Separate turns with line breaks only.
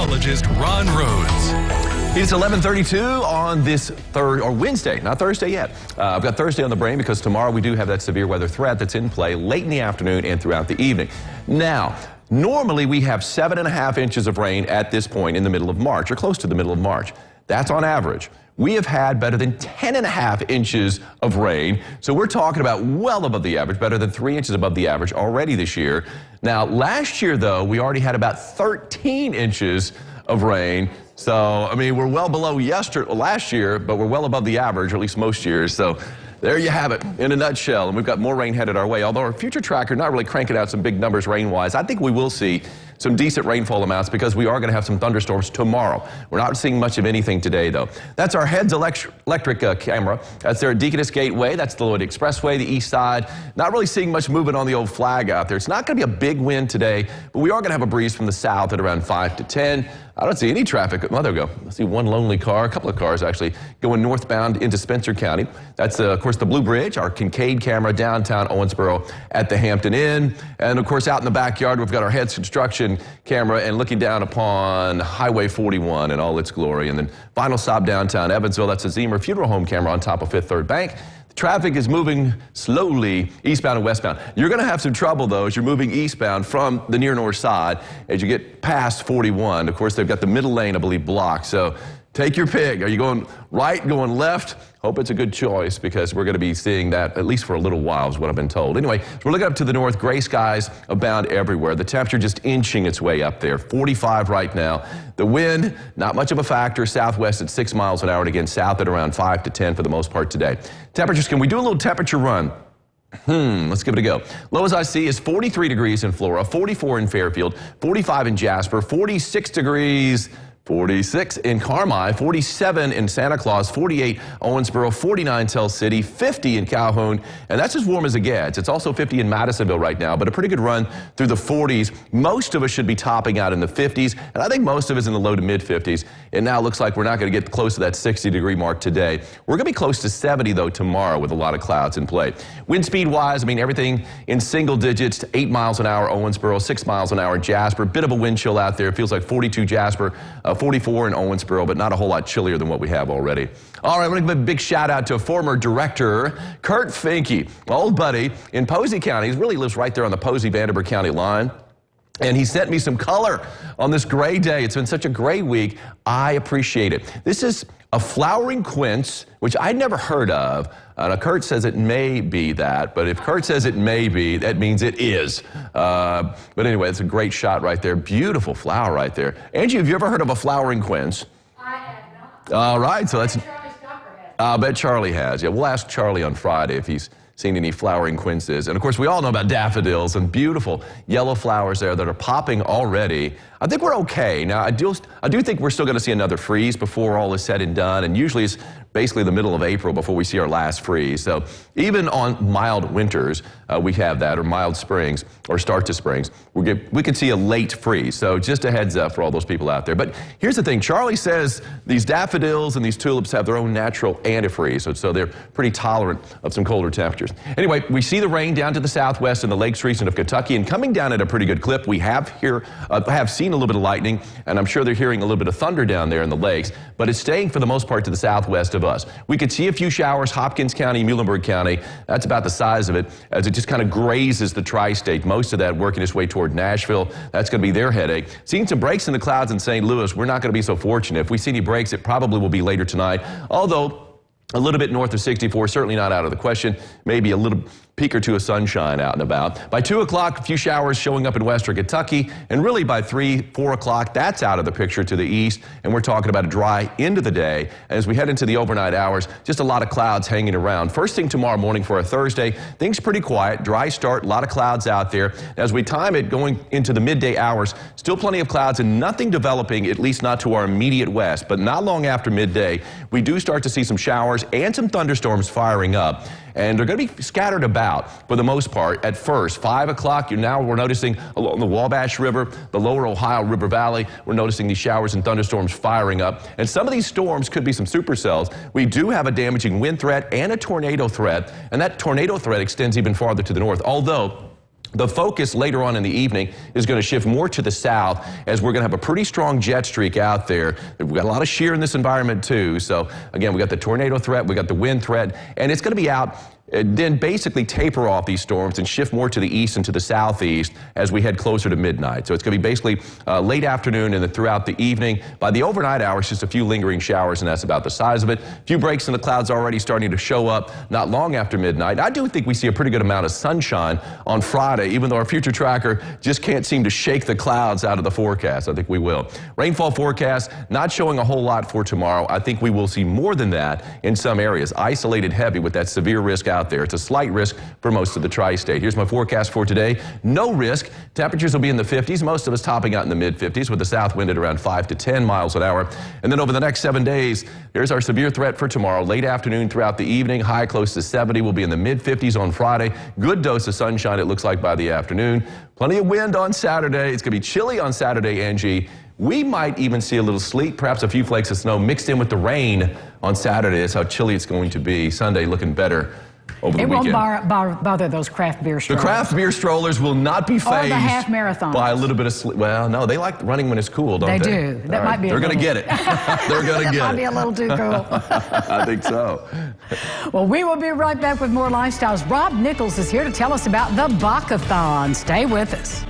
meteorologist Ron Rhodes.
It's 11:32 on this Wednesday, not Thursday yet. I've got Thursday on the brain because tomorrow we do have that severe weather threat that's in play late in the afternoon and throughout the evening. Now, normally we have 7.5 inches of rain at this point in the middle of March, or close to the middle of March. That's on average. We have had better than 10.5 inches of rain, so we're talking about well above the average, better than 3 inches above the average already this year. Now, last year, though, we already had about 13 inches of rain. So, I mean, we're well below last year, but we're well above the average, or at least most years. So there you have it in a nutshell. And we've got more rain headed our way. Although our future tracker not really cranking out some big numbers rain-wise, I think we will see some decent rainfall amounts because we are going to have some thunderstorms tomorrow. We're not seeing much of anything today, though. That's our Heads electric camera. That's there at Deaconess Gateway. That's the Lloyd Expressway, the east side. Not really seeing much movement on the old flag out there. It's not going to be a big wind today, but we are going to have a breeze from the south at around 5 to 10. I don't see any traffic. Oh, there we go. I see one lonely car, a couple of cars actually, going northbound into Spencer County. That's, of course, the Blue Bridge, our Kincaid camera downtown Owensboro at the Hampton Inn. And, of course, out in the backyard, we've got our Heads construction camera and looking down upon Highway 41 in all its glory. And then final stop downtown Evansville, that's a Zemer Funeral Home camera on top of Fifth Third Bank. Traffic is moving slowly eastbound and westbound. You're going to have some trouble, though, as you're moving eastbound from the near north side as you get past 41. Of course, they've got the middle lane, I believe, blocked. So take your pick. Are you going right, going left? Hope it's a good choice because we're going to be seeing that at least for a little while is what I've been told. Anyway, so we're looking up to the north. Gray skies abound everywhere. The temperature just inching its way up there. 45 right now. The wind, not much of a factor. Southwest at 6 miles an hour. And again, south at around 5 to 10 for the most part today. Temperatures, can we do a little temperature run? Let's give it a go. Low as I see is 43 degrees in Flora, 44 in Fairfield, 45 in Jasper, 46 degrees. 46 in Carmi, 47 in Santa Claus, 48 Owensboro, 49 Tell City, 50 in Calhoun, and that's as warm as it gets. It's also 50 in Madisonville right now, but a pretty good run through the 40s. Most of us should be topping out in the 50s, and I think most of us in the low to mid 50s. It now looks like we're not going to get close to that 60-degree mark today. We're going to be close to 70, though, tomorrow with a lot of clouds in play. Wind speed-wise, I mean, everything in single digits to 8 miles an hour Owensboro, 6 miles an hour Jasper. Bit of a wind chill out there. It feels like 42 Jasper. 44 in Owensboro, but not a whole lot chillier than what we have already. All right, I want to give a big shout out to former director Kurt Finke, my old buddy in Posey County. He really lives right there on the Posey-Vanderburgh County line. And he sent me some color on this gray day. It's been such a great week. I appreciate it. This is a flowering quince, which I'd never heard of. Kurt says it may be that, but if Kurt says it may be, that means it is. But anyway, it's a great shot right there. Beautiful flower right there. Angie, have you ever heard of a flowering quince?
I have not.
All right, so that's...
I
bet Charlie has. Yeah, we'll ask Charlie on Friday if he's seen any flowering quinces. And of course, we all know about daffodils and beautiful yellow flowers there that are popping already. I think we're okay. Now, I do think we're still going to see another freeze before all is said and done. And usually it's basically the middle of April before we see our last freeze. So even on mild winters, we have that, or mild springs, or start to springs, we could see a late freeze. So just a heads up for all those people out there. But here's the thing. Charlie says these daffodils and these tulips have their own natural antifreeze. So they're pretty tolerant of some colder temperatures. Anyway, we see the rain down to the southwest in the Lakes region of Kentucky and coming down at a pretty good clip. We have seen a little bit of lightning, and I'm sure they're hearing a little bit of thunder down there in the lakes, but it's staying for the most part to the southwest of us. We could see a few showers, Hopkins County, Muhlenberg County. That's about the size of it as it just kind of grazes the tri-state. Most of that working its way toward Nashville. That's going to be their headache. Seeing some breaks in the clouds in St. Louis, we're not going to be so fortunate. If we see any breaks, it probably will be later tonight, although a little bit north of 64, certainly not out of the question. Maybe a little peek or two of sunshine out and about. By 2 o'clock, a few showers showing up in western Kentucky, and really by 3, 4 o'clock, that's out of the picture to the east, and we're talking about a dry end of the day. As we head into the overnight hours, just a lot of clouds hanging around. First thing tomorrow morning for a Thursday, things pretty quiet, dry start, a lot of clouds out there. As we time it going into the midday hours, still plenty of clouds and nothing developing, at least not to our immediate west, but not long after midday, we do start to see some showers and some thunderstorms firing up. And they're going to be scattered about for the most part at first. 5 o'clock, we're noticing along the Wabash River, the lower Ohio River Valley, we're noticing these showers and thunderstorms firing up. And some of these storms could be some supercells. We do have a damaging wind threat and a tornado threat, and that tornado threat extends even farther to the north, although The focus later on in the evening is going to shift more to the south as we're going to have a pretty strong jet streak out there. We've got a lot of shear in this environment too. So again, we got the tornado threat, we got the wind threat, and it's going to be out. Then basically taper off these storms and shift more to the east and to the southeast as we head closer to midnight. So it's going to be basically late afternoon and then throughout the evening. By the overnight hours, just a few lingering showers, and that's about the size of it. A few breaks in the clouds already starting to show up not long after midnight. I do think we see a pretty good amount of sunshine on Friday, even though our future tracker just can't seem to shake the clouds out of the forecast. I think we will. Rainfall forecast not showing a whole lot for tomorrow. I think we will see more than that in some areas. Isolated heavy with that severe risk out there. It's a slight risk for most of the tri-state. Here's my forecast for today. No risk. Temperatures will be in the 50s. Most of us topping out in the mid-50s with the south wind at around 5 to 10 miles an hour. And then over the next 7 days, there's our severe threat for tomorrow. Late afternoon throughout the evening. High close to 70. We'll be in the mid-50s on Friday. Good dose of sunshine, it looks like, by the afternoon. Plenty of wind on Saturday. It's going to be chilly on Saturday, Angie. We might even see a little sleet, perhaps a few flakes of snow mixed in with the rain on Saturday. That's how chilly it's going to be. Sunday looking better over the weekend.
It won't bother those craft beer strollers.
The craft beer strollers will not be phased
or the half marathons
by a little bit of sleep. Well, no, they like running when it's cool, don't they?
They do. That might be.
They're going to get it. They're going to get it.
Might be a little too cool.
I think so.
Well, we will be right back with more lifestyles. Rob Nichols is here to tell us about the Bakathon. Stay with us.